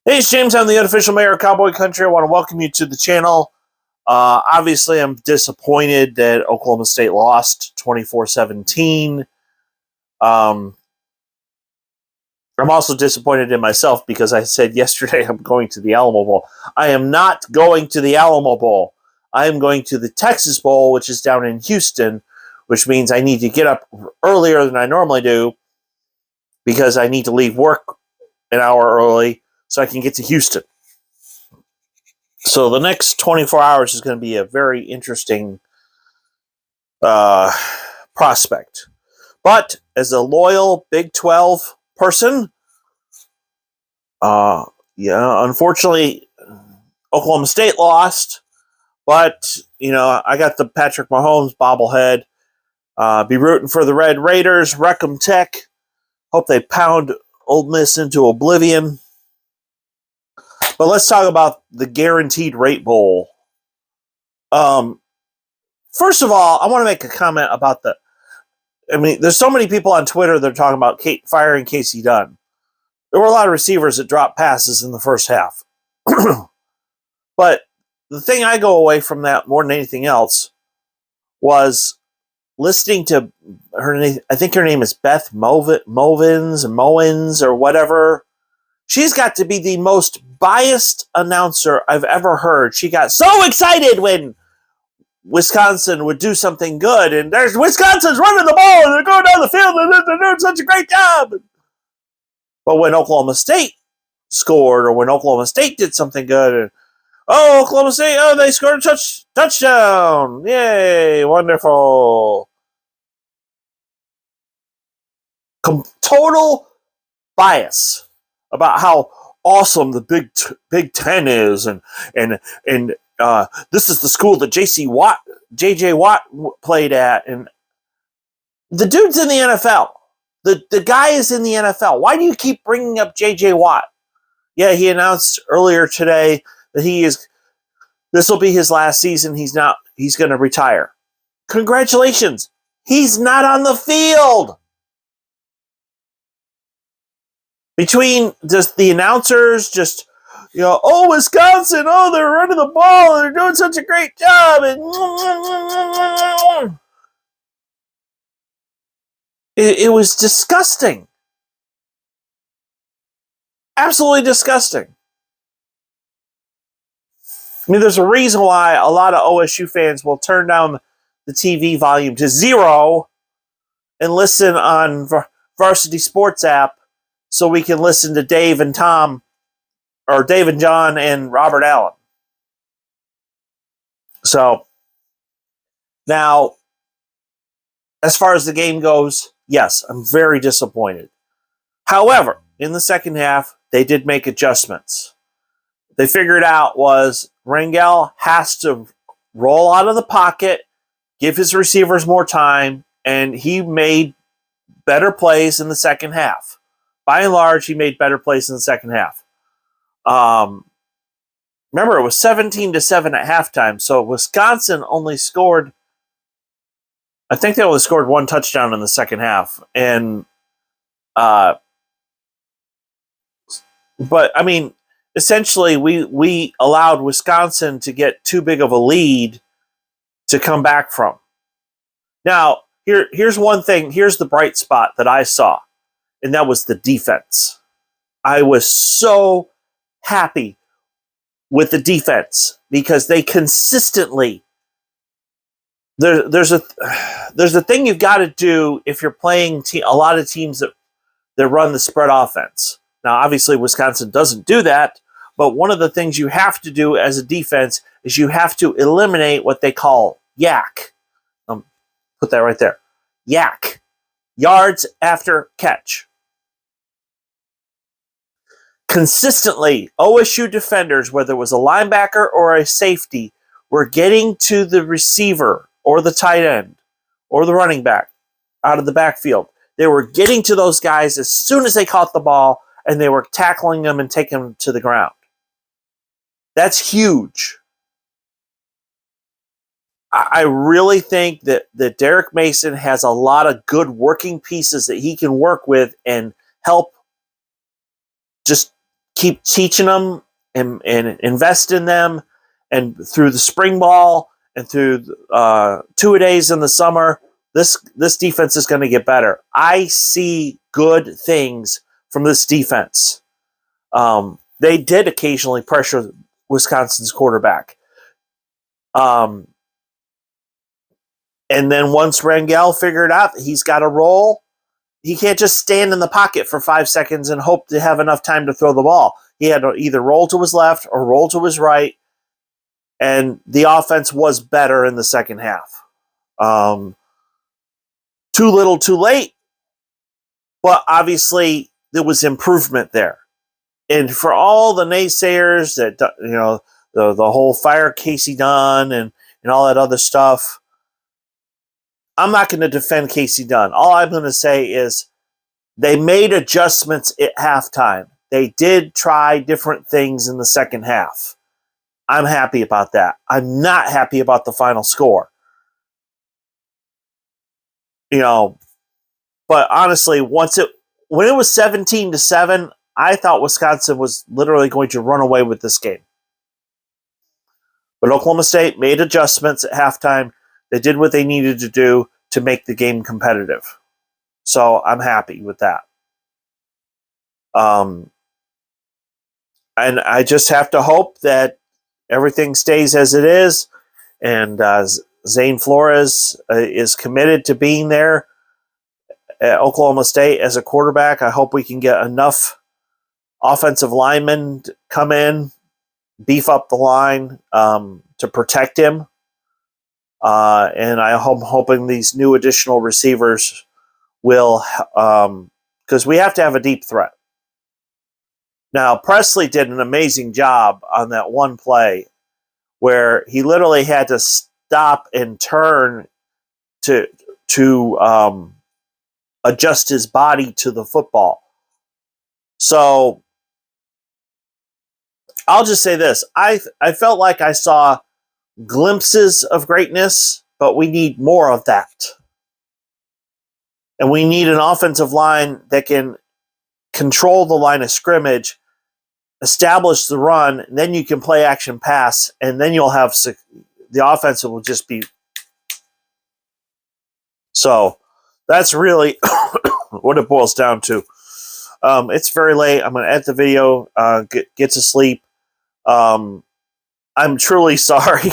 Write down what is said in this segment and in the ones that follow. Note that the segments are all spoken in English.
Hey, it's James. I'm the unofficial mayor of Cowboy Country. I want to welcome you to the channel. Obviously, I'm disappointed that Oklahoma State lost 24-17. I'm also disappointed in myself because I said yesterday I'm going to the Alamo Bowl. I am not going to the Alamo Bowl. I am going to the Texas Bowl, which is down in Houston, which means I need to get up earlier than I normally do because I need to leave work an hour early so I can get to Houston. So the next 24 hours is going to be a very interesting prospect. But as a loyal Big 12 person, unfortunately, Oklahoma State lost. But, I got the Patrick Mahomes bobblehead. Be rooting for the Red Raiders, wreck 'em Tech. Hope they pound Ole Miss into oblivion. But let's talk about the Guaranteed Rate Bowl. First of all, I want to make a comment about there's so many people on Twitter that are talking about firing Casey Dunn. There were a lot of receivers that dropped passes in the first half. But the thing I go away from that more than anything else was listening to her name. I think her name is Beth Mowins or whatever. She's got to be the most biased announcer I've ever heard. She got so excited when Wisconsin would do something good, and there's Wisconsin's running the ball, and they're going down the field, and they're doing such a great job. But when Oklahoma State scored, or when Oklahoma State did something good, and Oklahoma State, they scored a touchdown. Yay, wonderful. Total bias about how awesome the Big Ten is, and this is the school that J.J. Watt played at, and the dude's in the NFL. The guy is in the NFL. Why do you keep bringing up J.J. Watt? Yeah, he announced earlier today that this will be his last season. He's going to retire. Congratulations. He's not on the field. Between just the announcers, Wisconsin, they're running the ball, they're doing such a great job, and it was disgusting. Absolutely disgusting. There's a reason why a lot of OSU fans will turn down the TV volume to 0 and listen on Varsity Sports app so we can listen to Dave and Tom, or Dave and John and Robert Allen. So, now, as far as the game goes, yes, I'm very disappointed. However, in the second half, they did make adjustments. They figured out was Rangel has to roll out of the pocket, give his receivers more time, and he made better plays in the second half. By and large, he made better plays in the second half. Remember, it was 17-7 at halftime, so Wisconsin only scored, I think they only scored one touchdown in the second half. But essentially, we allowed Wisconsin to get too big of a lead to come back from. Now, here's one thing. Here's the bright spot that I saw, and that was the defense. I was so happy with the defense because they consistently. There's a thing you've got to do if you're playing a lot of teams that run the spread offense. Now, obviously, Wisconsin doesn't do that, but one of the things you have to do as a defense is you have to eliminate what they call yak. Put that right there. Yak. Yards after catch. Consistently, OSU defenders, whether it was a linebacker or a safety, were getting to the receiver or the tight end or the running back out of the backfield. They were getting to those guys as soon as they caught the ball, and they were tackling them and taking them to the ground. That's huge. I really think that Derek Mason has a lot of good working pieces that he can work with and help just keep teaching them and invest in them, and through the spring ball and through two-a-days in the summer, this defense is going to get better. I see good things from this defense. They did occasionally pressure Wisconsin's quarterback. And then once Rangel figured out that he's got a roll, he can't just stand in the pocket for 5 seconds and hope to have enough time to throw the ball. He had to either roll to his left or roll to his right, and the offense was better in the second half. Too little, too late, but obviously there was improvement there. And for all the naysayers that, the whole fire Casey Dunn and all that other stuff, I'm not going to defend Casey Dunn. All I'm going to say is they made adjustments at halftime. They did try different things in the second half. I'm happy about that. I'm not happy about the final score. But honestly, when it was 17-7, I thought Wisconsin was literally going to run away with this game. But Oklahoma State made adjustments at halftime. They did what they needed to do to make the game competitive. So I'm happy with that. And I just have to hope that everything stays as it is. And Zane Flores is committed to being there at Oklahoma State as a quarterback. I hope we can get enough offensive linemen to come in, beef up the line to protect him. And I'm hoping these new additional receivers will, because we have to have a deep threat. Now, Presley did an amazing job on that one play where he literally had to stop and turn to adjust his body to the football. So I'll just say this. I felt like I saw glimpses of greatness, but we need more of that. And we need an offensive line that can control the line of scrimmage, establish the run, and then you can play action pass, and then you'll have the offense will just be. So that's really what it boils down to. It's very late. I'm going to end the video, get to sleep. I'm truly sorry.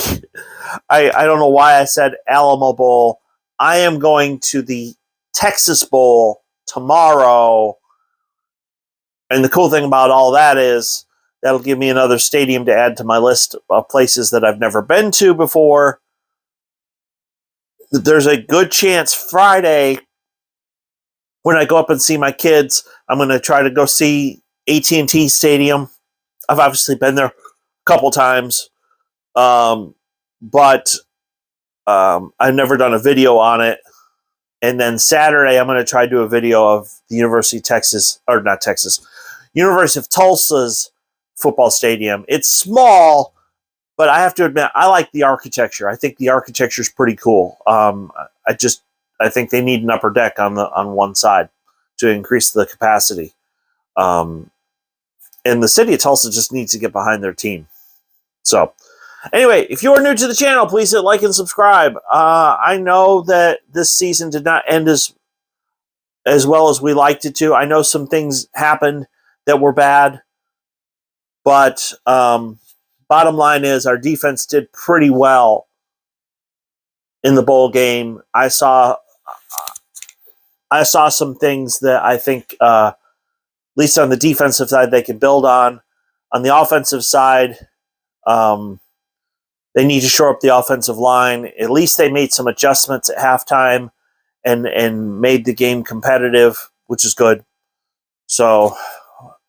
I don't know why I said Alamo Bowl. I am going to the Texas Bowl tomorrow. And the cool thing about all that is that'll give me another stadium to add to my list of places that I've never been to before. There's a good chance Friday, when I go up and see my kids, I'm going to try to go see AT&T Stadium. I've obviously been there a couple times, but I've never done a video on it. And then Saturday, I'm going to try to do a video of the University of Tulsa's football stadium. It's small, but I have to admit, I like the architecture. I think the architecture is pretty cool. I think they need an upper deck on one side to increase the capacity. And the city of Tulsa just needs to get behind their team. So, anyway, if you are new to the channel, please hit like and subscribe. I know that this season did not end as well as we liked it to. I know some things happened that were bad, but bottom line is our defense did pretty well in the bowl game. I saw some things that I think, at least on the defensive side, they can build on. On the offensive side, they need to shore up the offensive line. At least they made some adjustments at halftime and made the game competitive, which is good. So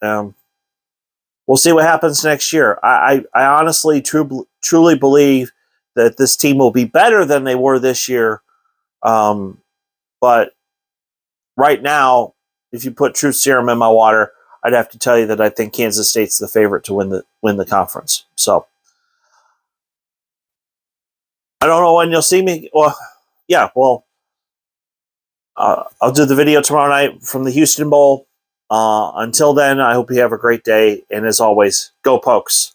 we'll see what happens next year. I honestly, truly believe that this team will be better than they were this year. But right now, if you put truth serum in my water, I'd have to tell you that I think Kansas State's the favorite to win the conference. So I don't know when you'll see me. Well, yeah, I'll do the video tomorrow night from the Houston Bowl. Until then, I hope you have a great day. And as always, go Pokes.